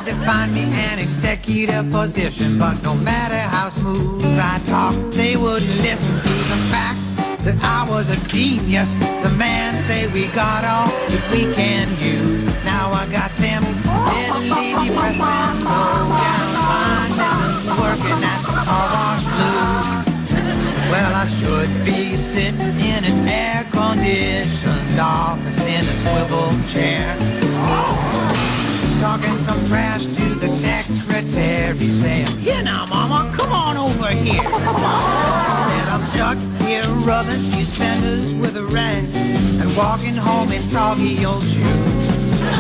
to find me an executive position, but no matter how smooth I talked, they wouldn't listen to the fact that I was a genius. The man say we got all that we can use. Now I got them steadily depressing, low down mindless, working at the car wash blues. Well, I should be sitting in an air-conditioned office in a swivel chair, talking some trash to the secretary, saying, "Here now, mama, come on over here." And I'm stuck here rubbing these fenders with a rag and walking home in soggy old shoes,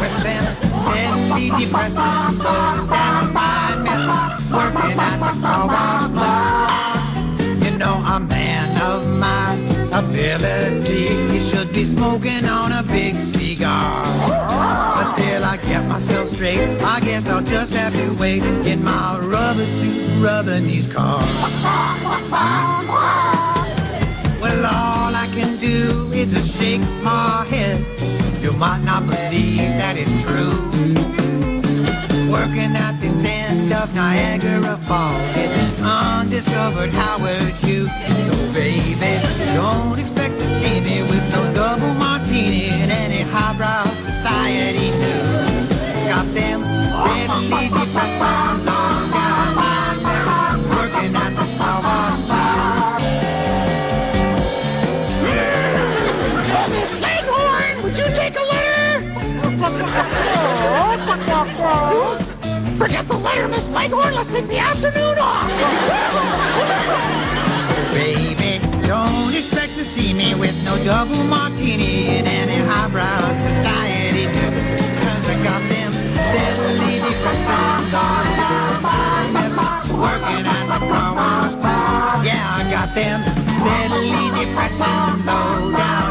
with them steadily depressing, low down mind messing, working at the car wash blues. You know, a man of my ability, he should be smoking on a big cigar. But till I get myself straight, I guess I'll just have to wait in my rubber suit rubbing these cars. Well, all I can do is to shake my head. You might not believe that it's true. Working at this end of Niagara Falls is an undiscovered Howard Hughes. So baby, don't expect to see me with no double martini in any highbrow society news. Got them steadily depressing, low down mind messing, working at the power plant. Miss Leghorn, would you take a letter? Forget the letter, Miss Leghorn. Let's take the afternoon off. So baby, don't expect to see me with no double martini in any highbrow society, 'cause I got them steadily depressing, low down mind messing, working at the car wash bar. Yeah, I got them steadily depressing, low down